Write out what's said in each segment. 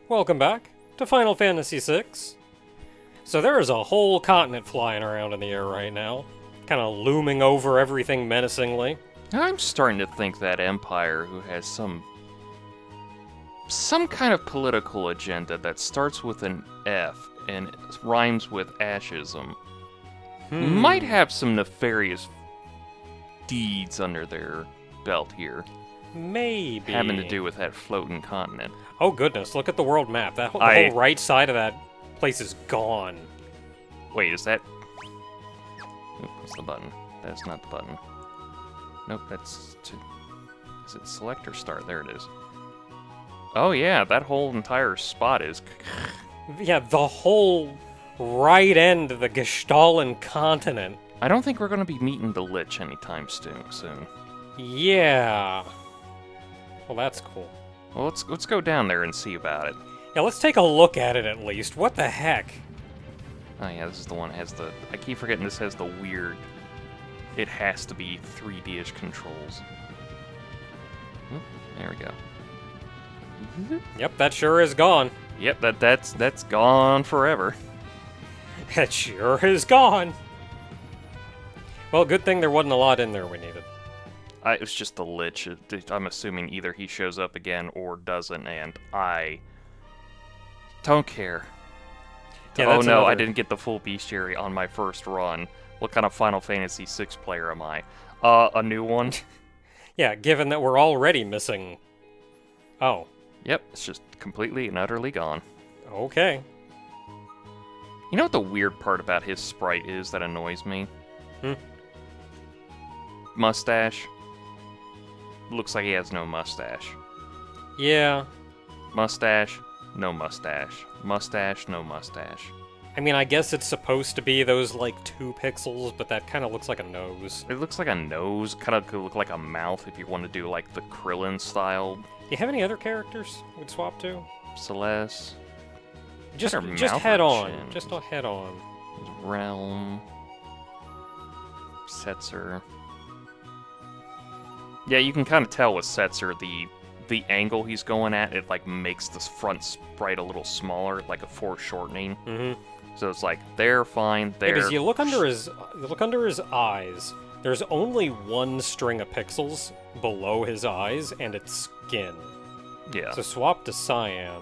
Welcome back to Final Fantasy VI. So there is a whole continent flying around in the air right now, kind of looming over everything menacingly. I'm starting to think that Empire, who has some kind of political agenda that starts with an F and rhymes with ashism, might have some nefarious deeds under their belt here. Maybe. Having to do with that floating continent. Oh goodness, look at the world map. The whole right side of that place is gone. Wait, is that... Oop, that's the button. That's not the button. Nope, that's... Is it select or start? There it is. Oh yeah, that whole entire spot is... Yeah, the whole right end of the Gestalten continent. I don't think we're going to be meeting the Lich anytime soon. Yeah. Well, that's cool. Well, let's go down there and see about it. Yeah, let's take a look at it at least. What the heck? Oh yeah, this is the one that has the... I keep forgetting this has the weird... It has to be 3D-ish controls. Oop, there we go. Yep, that sure is gone. Yep, that's gone forever. It sure is gone. Well, good thing there wasn't a lot in there we needed. It was just the Lich. I'm assuming either he shows up again or doesn't, and I don't care. Yeah, oh no, I didn't get the full bestiary on my first run. What kind of Final Fantasy VI player am I? A new one? Yeah, given that we're already missing... Oh. Yep, it's just completely and utterly gone. Okay. You know what the weird part about his sprite is that annoys me? Mustache. Looks like he has no mustache. Yeah. Mustache, no mustache. Mustache, no mustache. I mean, I guess it's supposed to be those, like, 2 pixels, but that kind of looks like a nose. It looks like a nose, kind of could look like a mouth if you want to do, like, the Krillin style. Do you have any other characters we'd swap to? Celeste. Just head on. Just head on. Realm. Setzer. Yeah, you can kind of tell with Setzer, the angle he's going at, it like makes this front sprite a little smaller, like a foreshortening. So it's like they're fine. There. Because you look under his eyes. There's only one string of pixels below his eyes, and it's skin. Yeah. So swap to cyan.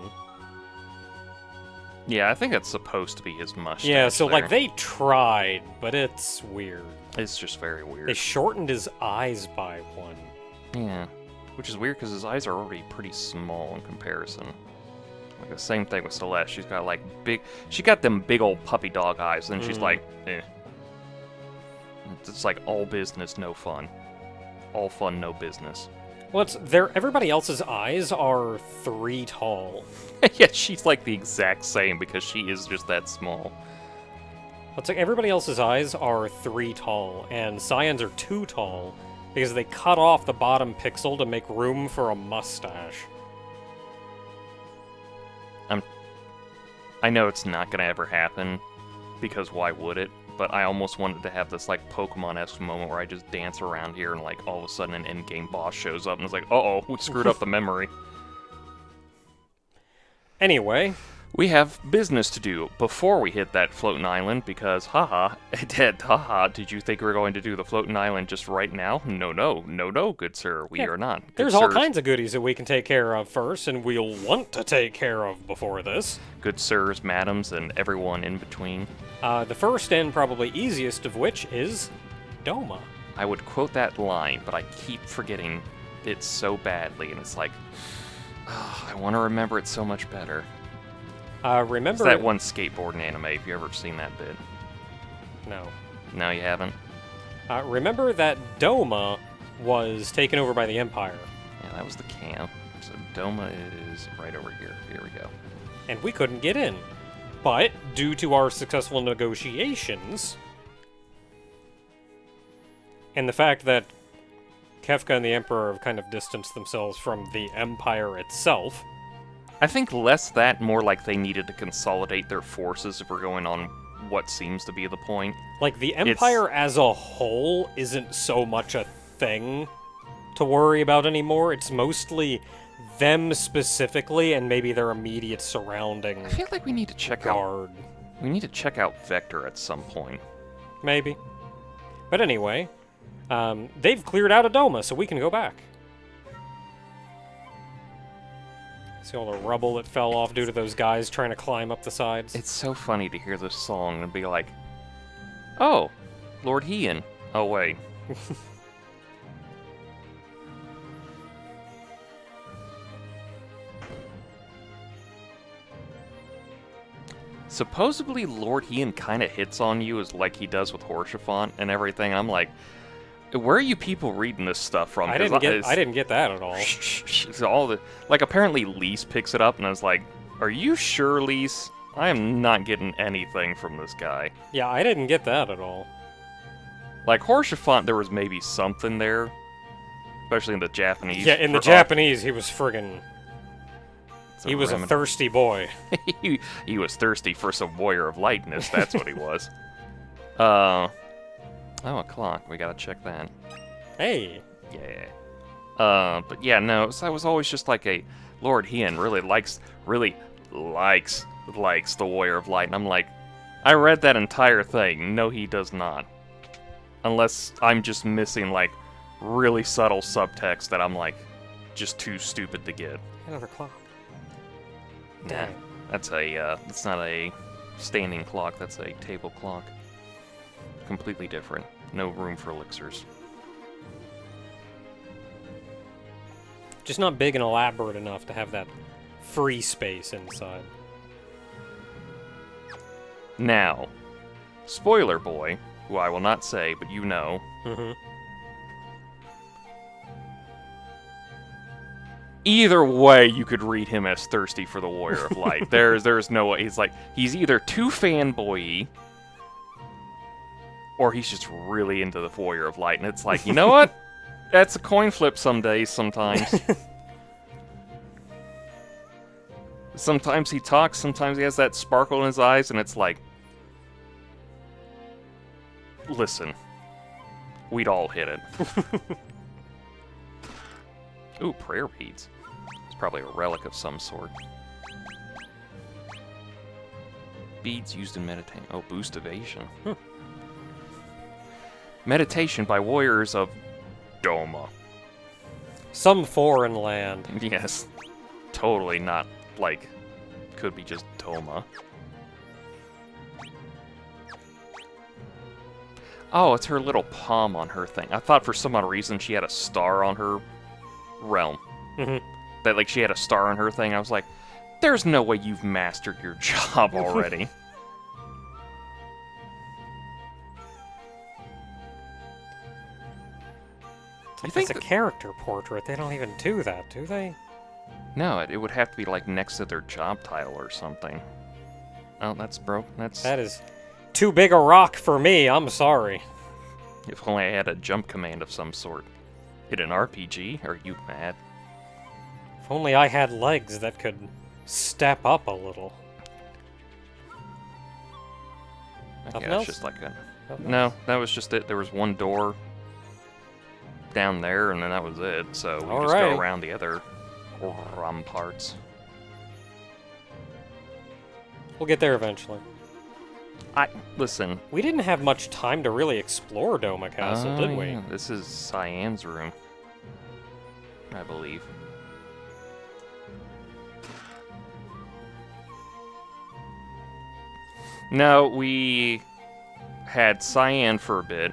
Yeah, I think that's supposed to be his mustache. Yeah, so there. like they tried, but it's weird. It's just very weird. They shortened his eyes by 1. Yeah, which is weird because his eyes are already pretty small in comparison. Like the same thing with Celeste. She's got like she got them big old puppy dog eyes, and she's like, eh. It's like all business, no fun. All fun, no business. Well, everybody else's eyes are 3 tall. Yeah, she's like the exact same because she is just that small. It's like everybody else's eyes are 3 tall, and Cyan's are 2 tall because they cut off the bottom pixel to make room for a mustache. I know it's not gonna ever happen, because why would it? But I almost wanted to have this like Pokemon-esque moment where I just dance around here and like all of a sudden an endgame boss shows up and it's like, uh-oh, we screwed up the memory. Anyway, we have business to do before we hit that floating island because, haha, did you think we were going to do the floating island just right now? No, good sir, we are not. There's all kinds of goodies that we can take care of first, and we'll want to take care of before this. Good sirs, madams, and everyone in between. The first and probably easiest of which is Doma. I would quote that line, but I keep forgetting it so badly, and it's like, I want to remember it so much better. Remember... It's that one skateboarding anime, if you ever seen that bit. No. No, you haven't? Remember that Doma was taken over by the Empire. Yeah, that was the camp. So Doma is right over here. Here we go. And we couldn't get in. But, due to our successful negotiations, and the fact that Kefka and the Emperor have kind of distanced themselves from the Empire itself... I think less that, more like they needed to consolidate their forces if we're going on what seems to be the point. Like, the Empire as a whole isn't so much a thing to worry about anymore. It's mostly them specifically and maybe their immediate surrounding I feel like we need to check out. guard. We need to check out Vector at some point. Maybe. But anyway, they've cleared out a Doma, so we can go back. See all the rubble that fell off due to those guys trying to climb up the sides? It's so funny to hear this song and be like, oh, Lord Heian. Oh, wait. Supposedly, Lord Heian kind of hits on you as like he does with Horsefant and everything. I'm like, where are you people reading this stuff from? I didn't get that at all. All the like. Apparently, Lise picks it up, and I was like, "Are you sure, Lise? I am not getting anything from this guy." Yeah, I didn't get that at all. Like Horsefant, there was maybe something there, especially in the Japanese. Yeah, in the Japanese, he was friggin'. He was a remedy. thirsty boy. he was thirsty for some Warrior of Lightness. That's what he was. Oh, a clock. We gotta check that. Hey. Yeah. But yeah, no. So I was always just like a Lord Heian really likes the Warrior of Light, and I'm like, I read that entire thing. No, he does not. Unless I'm just missing like really subtle subtext that I'm like just too stupid to get. Another clock. Nah, Dang. that's not a standing clock. That's a table clock. Completely different. No room for elixirs. Just not big and elaborate enough to have that free space inside. Now, spoiler boy, who I will not say, but you know. Mm-hmm. Either way, you could read him as thirsty for the Warrior of Light. There's no way. He's either too fanboy-y, or he's just really into the Warrior of Light. And it's like, you know what? That's a coin flip some days, sometimes. Sometimes he talks, sometimes he has that sparkle in his eyes, and it's like, listen, we'd all hit it. Ooh, prayer beads. It's probably a relic of some sort. Beads used in meditation. Oh, boost evasion. Meditation by warriors of Doma. Some foreign land. Yes. Totally not, like, could be just Doma. Oh, it's her little palm on her thing. I thought for some odd reason she had a star on her realm. Mm-hmm. That, like, she had a star on her thing. I was like, there's no way you've mastered your job already. You think It's a character portrait. They don't even do that, do they? No, it would have to be, like, next to their job title or something. Oh, that's broke. That is too big a rock for me. I'm sorry. If only I had a jump command of some sort. Hit an RPG? Are you mad? If only I had legs that could step up a little. Okay, Nothing that's else? just like a... Nothing No, else? that was just it. There was one door down there, and then that was it. So we just Alright. go around the other ramparts. We'll get there eventually. Listen. We didn't have much time to really explore Doma Castle, did we? Yeah, this is Cyan's room, I believe. No, we had Cyan for a bit.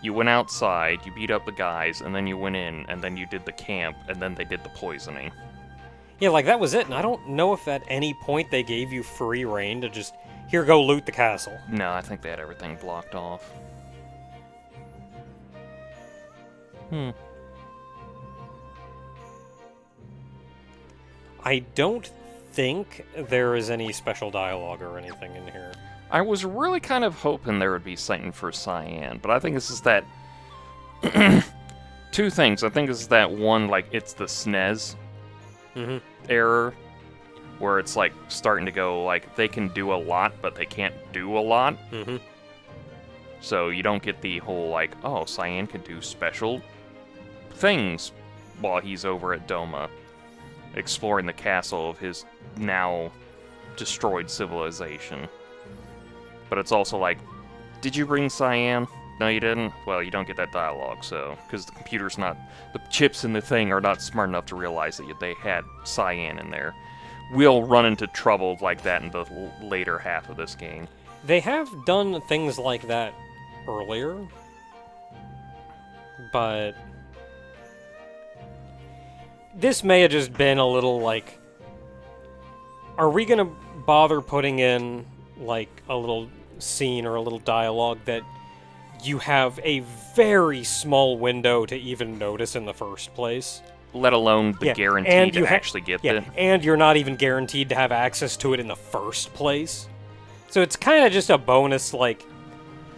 You went outside, you beat up the guys, and then you went in, and then you did the camp, and then they did the poisoning. Yeah, like that was it, and I don't know if at any point they gave you free reign to just, here, go loot the castle. No, I think they had everything blocked off. I don't think there is any special dialogue or anything in here. I was really kind of hoping there would be something for Cyan, but I think this is that... Two things. I think this is that one, like, it's the SNES error, where it's, like, starting to go, like, they can do a lot, but they can't do a lot. So you don't get the whole, like, oh, Cyan can do special things while he's over at Doma. exploring the castle of his now destroyed civilization. But it's also like, did you bring cyan? No, you didn't? Well, you don't get that dialogue, so... Because the computer's not... The chips in the thing are not smart enough to realize that they had cyan in there. We'll run into trouble like that in the later half of this game. They have done things like that earlier, but... This may have just been a little, like... Are we gonna bother putting in, like, a little scene or a little dialogue that you have a very small window to even notice in the first place? Let alone the guarantee to actually get it. And you're not even guaranteed to have access to it in the first place. So it's kind of just a bonus, like,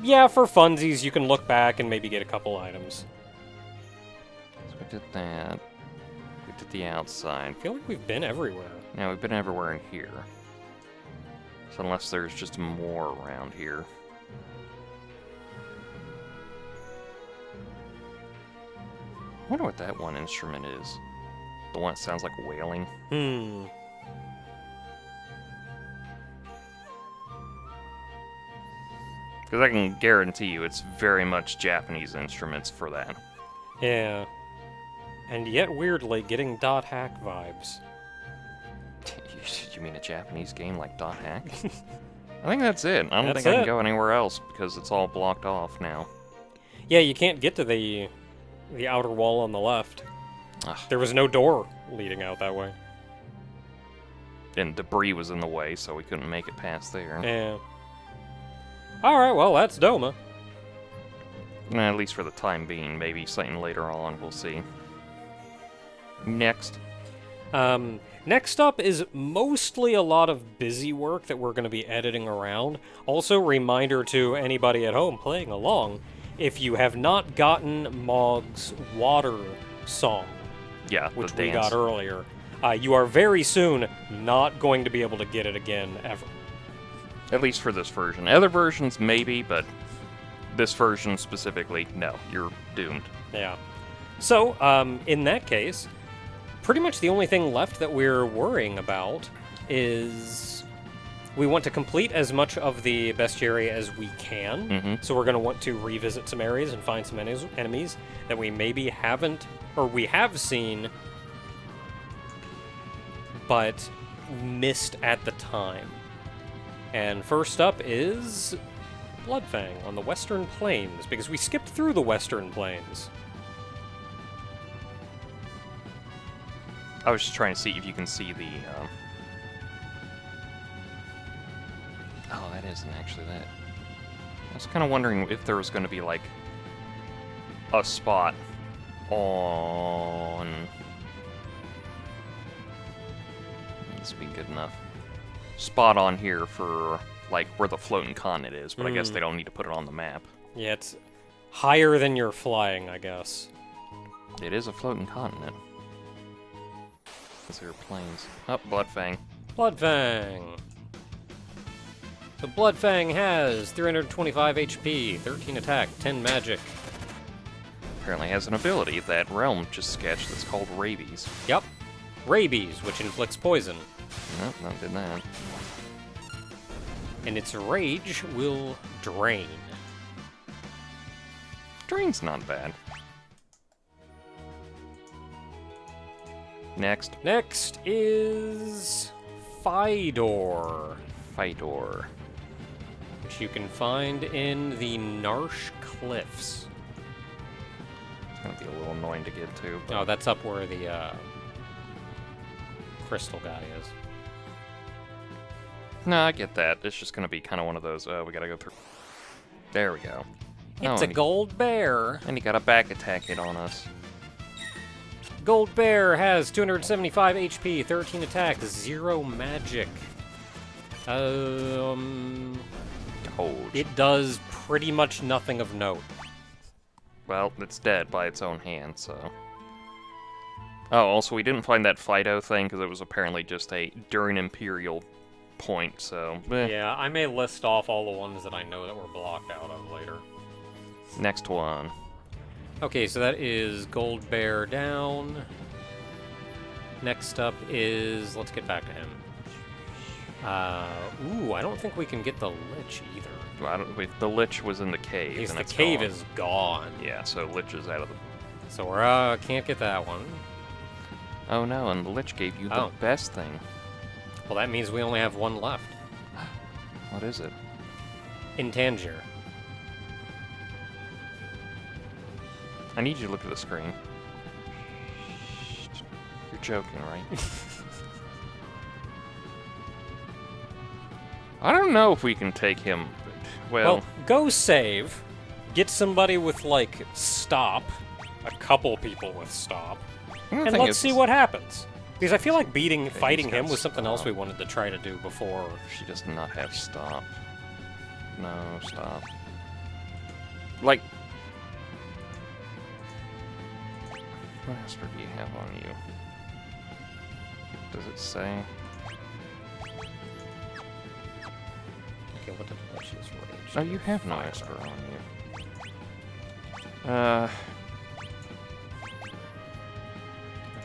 yeah, for funsies, you can look back and maybe get a couple items. So we did that. We did the outside. I feel like we've been everywhere. Yeah, we've been everywhere in here. So unless there's just more around here. I wonder what that one instrument is. The one that sounds like wailing. Because I can guarantee you it's very much Japanese instruments for that. Yeah. And yet, weirdly, getting dot hack vibes. You mean a Japanese game like dot hack? I think that's it. I don't think I can go anywhere else because it's all blocked off now. Yeah, you can't get to the outer wall on the left. Ugh. There was no door leading out that way. And debris was in the way, so we couldn't make it past there. Yeah. Alright, well, that's Doma. At least for the time being. Maybe something later on, we'll see. Next. Next up is mostly a lot of busy work that we're going to be editing around. Also, reminder to anybody at home playing along, if you have not gotten Mog's water song, which we got earlier, you are very soon not going to be able to get it again, ever. At least for this version. Other versions, maybe, but this version specifically, no. You're doomed. Yeah. So, in that case, pretty much the only thing left that we're worrying about is we want to complete as much of the bestiary as we can. Mm-hmm. So we're going to want to revisit some areas and find some enemies that we maybe haven't, or we have seen, but missed at the time. And first up is Bloodfang on the Western Plains, because we skipped through the Western Plains. I was just trying to see if you can see the... Oh, that isn't actually that. I was kind of wondering if there was going to be, like, a spot on... This would be good enough. Spot on here for, like, where the floating continent is, but I guess they don't need to put it on the map. Yeah, it's higher than you're flying, I guess. It is a floating continent. There are planes. Oh, Bloodfang. Bloodfang! So Bloodfang has 325 HP, 13 attack, 10 magic. Apparently has an ability that Realm just sketched that's called Rabies. Yep. Rabies, which inflicts poison. Nope, not did that. And its rage will drain. Drain's not bad. Next. Next is Fidor. Fidor. Which you can find in the Narsh Cliffs. It's gonna be a little annoying to get to. But... Oh, that's up where the crystal guy is. No, I get that. It's just gonna be kind of one of those, we gotta go through. There we go. It's a gold bear. And he got a back attack hit on us. Gold bear has 275 HP, 13 attack, 0 magic. It does pretty much nothing of note. Well, it's dead by its own hand, so... Oh, also, we didn't find that Fido thing, because it was apparently just a during Imperial point, so... Yeah, I may list off all the ones that I know that were blocked out of later. Next one. Okay, so that is Gold Bear down. Next up is... let's get back to him. Ooh, I don't think we can get the Lich either. Well, the Lich was in the cave. Because and the it's cave gone. is gone. Yeah, so Lich is out of the... So we're, can't get that one. Oh no, and the Lich gave you the best thing. Well, that means we only have one left. What is it? Intangir. I need you to look at the screen. You're joking, right? I don't know if we can take him. Well, go save. Get somebody with, like, stop. A couple people with stop. And let's see what happens. Because I feel like fighting him was something else we wanted to try to do before. She does not have stop. No, stop. Like... What Esper do you have on you? Does it say? Okay, what the Lich is rage? Oh, you have no Esper on you.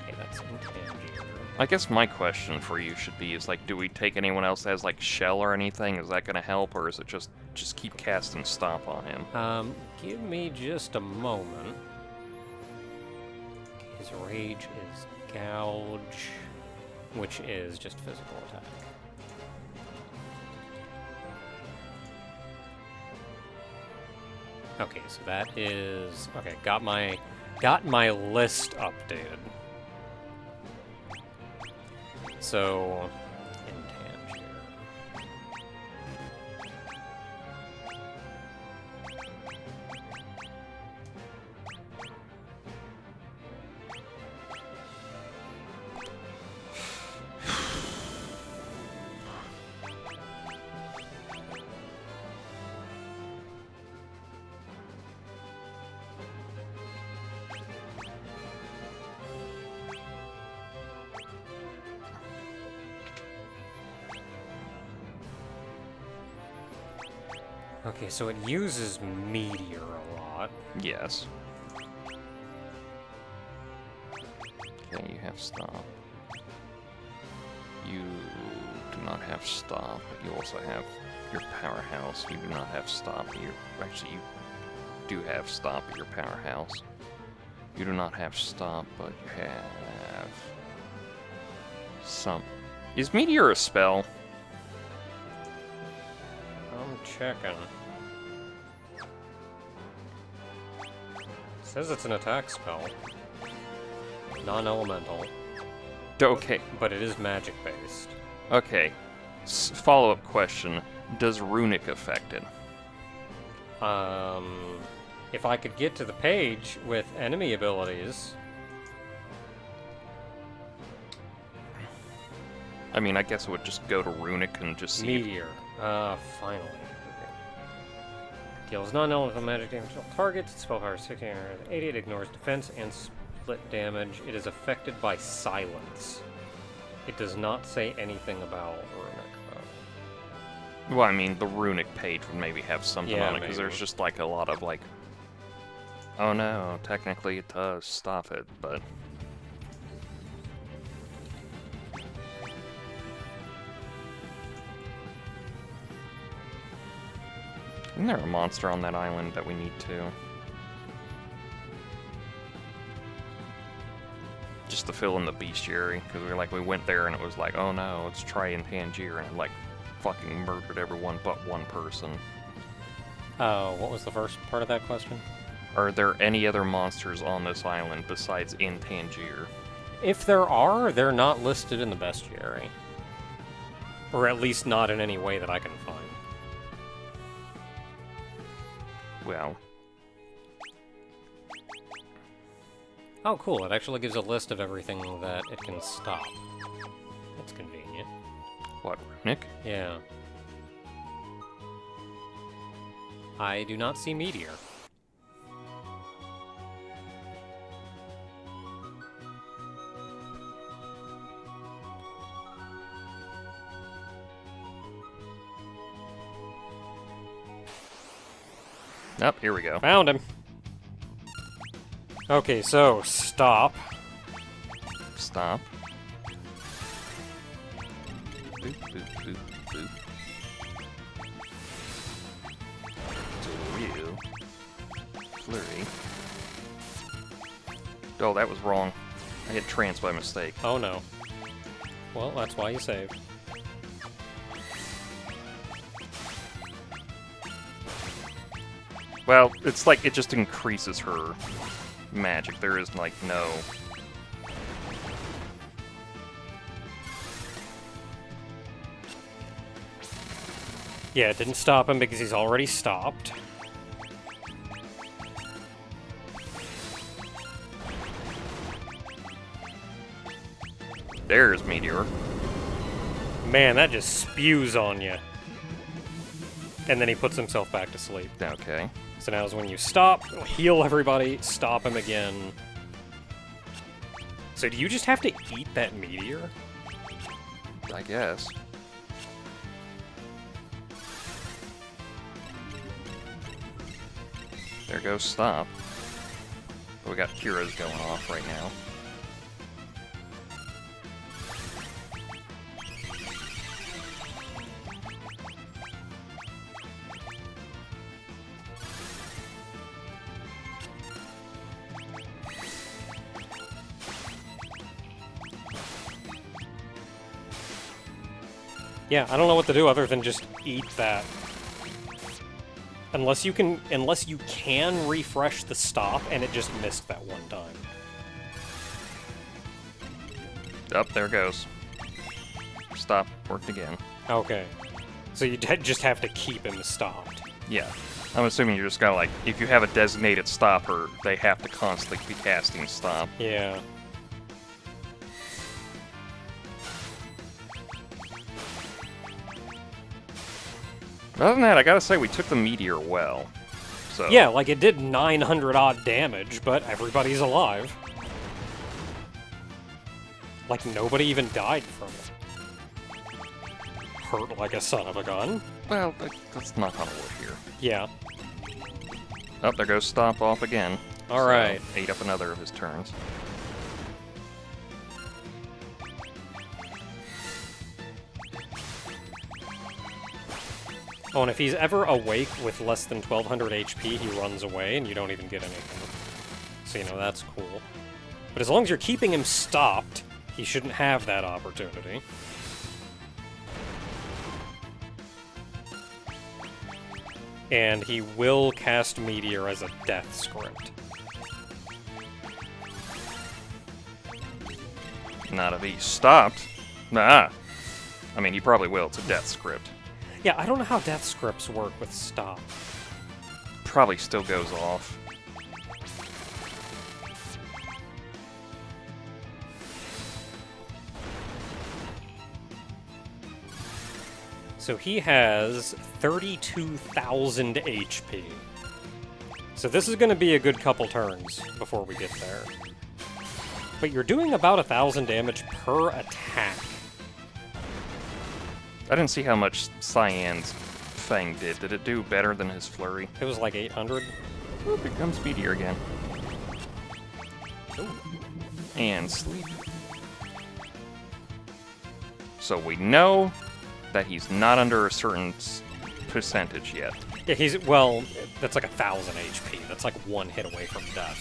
Okay, that's Intangir. I guess my question for you should be is, like, do we take anyone else that has, like, shell or anything? Is that gonna help, or is it just keep casting stop on him? Give me just a moment. His rage is gouge, which is just physical attack. Okay, so that is okay. Got my list updated. So, Intangir. Okay, so it uses Meteor a lot. Yes. Okay, you have stop. You do not have stop, but you also have your powerhouse. You do not have stop. Actually, you do have stop at your powerhouse. You do not have stop, but you have some. Is Meteor a spell? I'm checking. Says it's an attack spell. Non-elemental. Okay. But it is magic-based. Okay. Follow-up question. Does Runic affect it? If I could get to the page with enemy abilities... I mean, I guess it would just go to Runic and just see... Meteor. Finally. Deals non-elemental magic damage to all targets. Its spell power is 1680. It ignores defense and split damage. It is affected by silence. It does not say anything about Runic, though. Well, I mean, the Runic page would maybe have something on it, because there's just, like, a lot of, like... Oh no, technically it does stop it, but... Isn't there a monster on that island that we need to? Just to fill in the bestiary, because we went there and it was like, oh no, let's try Intangir, and it, like, fucking murdered everyone but one person. What was the first part of that question? Are there any other monsters on this island besides Intangir? If there are, they're not listed in the bestiary. Or at least not in any way that I can find. Well... Oh, cool. It actually gives a list of everything that it can stop. That's convenient. What, Runic? Yeah. I do not see Meteor. Oh, here we go. Found him. Okay, so stop. Stop. Boop, boop, boop, boop. Real. Flurry. Oh, that was wrong. I hit trance by mistake. Oh no. Well, that's why you saved. Well, it's like it just increases her magic. There is like no... Yeah, it didn't stop him because he's already stopped. There's Meteor. Man, that just spews on you. And then he puts himself back to sleep. Okay. So now is when you stop, heal everybody, stop him again. So do you just have to eat that meteor? I guess. There goes stop. But we got Kira's going off right now. Yeah, I don't know what to do other than just eat that. Unless you can refresh the stop, and it just missed that one time. Up, there goes. Stop, worked again. Okay. So you just have to keep him stopped. Yeah. I'm assuming you're just gotta like, if you have a designated stopper, they have to constantly be casting stop. Yeah. Other than that, I gotta say we took the meteor well. So Yeah, like it did 900 odd damage, but everybody's alive. Like nobody even died from it. Hurt like a son of a gun. Well, let's knock on wood here. Yeah. Oh, there goes stop off again. Alright. So, ate up another of his turns. Oh, and if he's ever awake with less than 1200 HP, he runs away and you don't even get anything. So, you know, that's cool. But as long as you're keeping him stopped, he shouldn't have that opportunity. And he will cast Meteor as a death script. Not if he stopped. Nah. I mean, he probably will. It's a death script. Yeah, I don't know how death scripts work with stop. Probably still goes off. So he has 32,000 HP. So this is going to be a good couple turns before we get there. But you're doing about 1,000 damage per attack. I didn't see how much Cyan's Fang did. Did it do better than his Flurry? It was like 800. Oop, here comes Meteor again. Ooh. And sleep. So we know that he's not under a certain percentage yet. Yeah, he's, well, that's like 1,000 HP. That's like one hit away from death.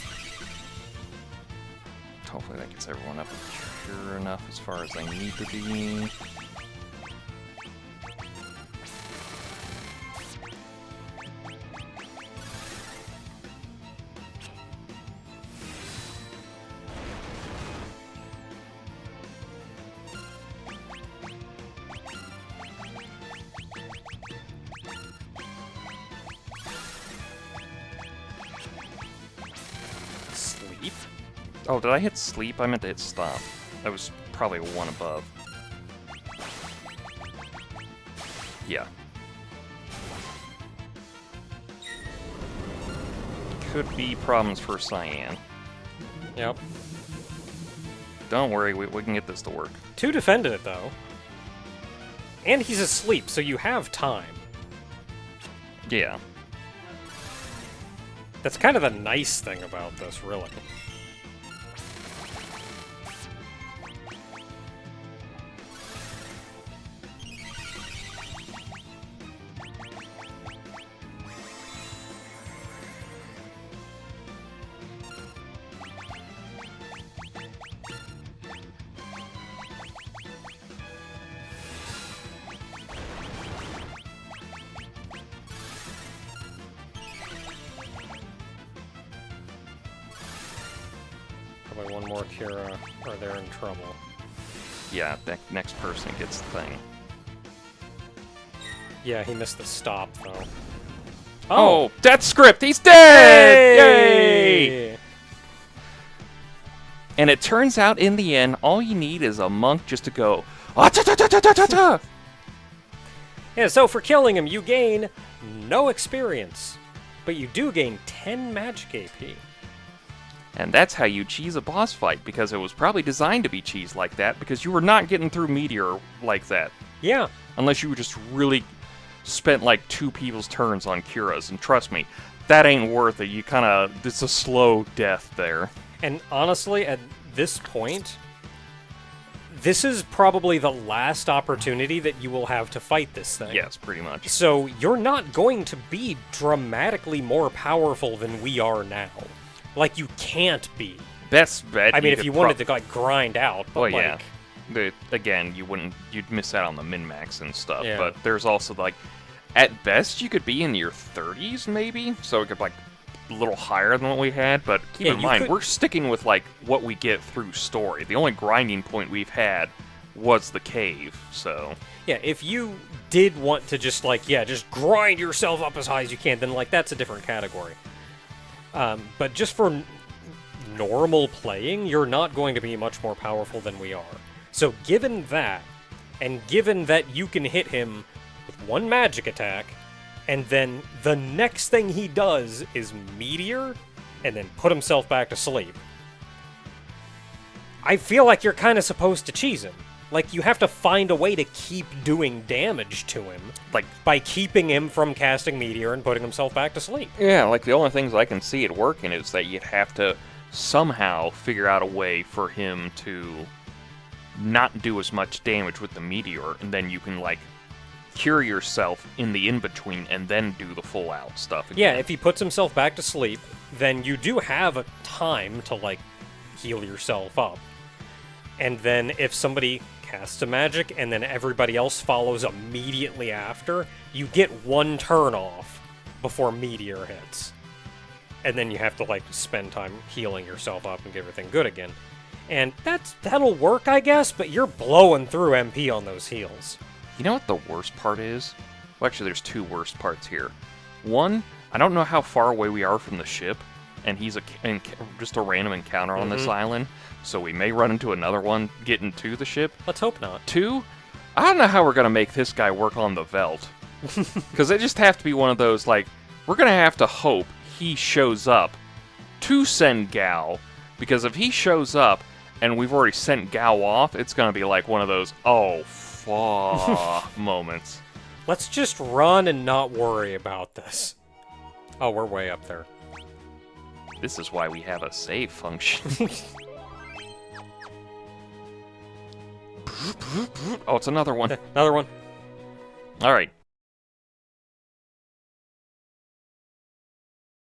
Hopefully that gets everyone up sure enough as far as they need to be. Sleep? Oh, did I hit sleep? I meant to hit stop. That was probably a one above. Yeah. Could be problems for Cyan. Yep. Don't worry, we can get this to work. 2 defended it, though. And he's asleep, so you have time. Yeah. That's kind of the nice thing about this, really. Probably one more Kira, or they're in trouble. Yeah, that next person gets the thing. Yeah, he missed the stop, though. Oh, death script! He's dead! Hey! Yay! And it turns out, in the end, all you need is a monk just to go, ah-ta-ta-ta-ta-ta-ta! Yeah, so for killing him, you gain no experience. But you do gain 10 magic AP. And that's how you cheese a boss fight, because it was probably designed to be cheese like that, because you were not getting through Meteor like that. Yeah. Unless you just really spent like 2 people's turns on Kira's, and trust me, that ain't worth it. You kinda, it's a slow death there. And honestly, at this point, this is probably the last opportunity that you will have to fight this thing. Yes, pretty much. So you're not going to be dramatically more powerful than we are now. Like, you can't be. Best bet. I mean, if you wanted to like grind out, but well, like, yeah. Again, you'd miss out on the min-max and stuff, Yeah. but there's also, like, at best, you could be in your 30s, maybe? So it could, like, a little higher than what we had, but keep Yeah, in you mind, could- we're sticking with, like, what we get through story. The only grinding point we've had was the cave, so... yeah, if you did want to just like, yeah, just grind yourself up as high as you can, then like that's a different category. But just for normal playing, you're not going to be much more powerful than we are. So given that, and given that you can hit him with one magic attack, and then the next thing he does is Meteor, and then put himself back to sleep, I feel like you're kind of supposed to cheese him. Like, you have to find a way to keep doing damage to him, Like, by keeping him from casting Meteor and putting himself back to sleep. yeah, like, the only things I can see it working is that you'd have to somehow figure out a way for him to not do as much damage with the meteor, and then you can, like, cure yourself in the in-between and then do the full-out stuff again. Yeah, if he puts himself back to sleep, then you do have a time to, like, heal yourself up. And then if somebody casts a magic and then everybody else follows immediately after, you get one turn off before Meteor hits. And then you have to, like, spend time healing yourself up and get everything good again. And that'll work, I guess, but you're blowing through MP on those heals. You know what the worst part is? Well, actually, there's 2 worst parts here. One, I don't know how far away we are from the ship, and he's just a random encounter on this island, so we may run into another one getting to the ship. Let's hope not. 2, I don't know how we're going to make this guy work on the Veld. Because it just have to be one of those, like, we're going to have to hope he shows up to send Gao, because if he shows up and we've already sent Gao off, it's going to be like one of those, oh, fuck moments. Let's just run and not worry about this. Oh, we're way up there. This is why we have a save function. Oh, it's another one. Another one. All right.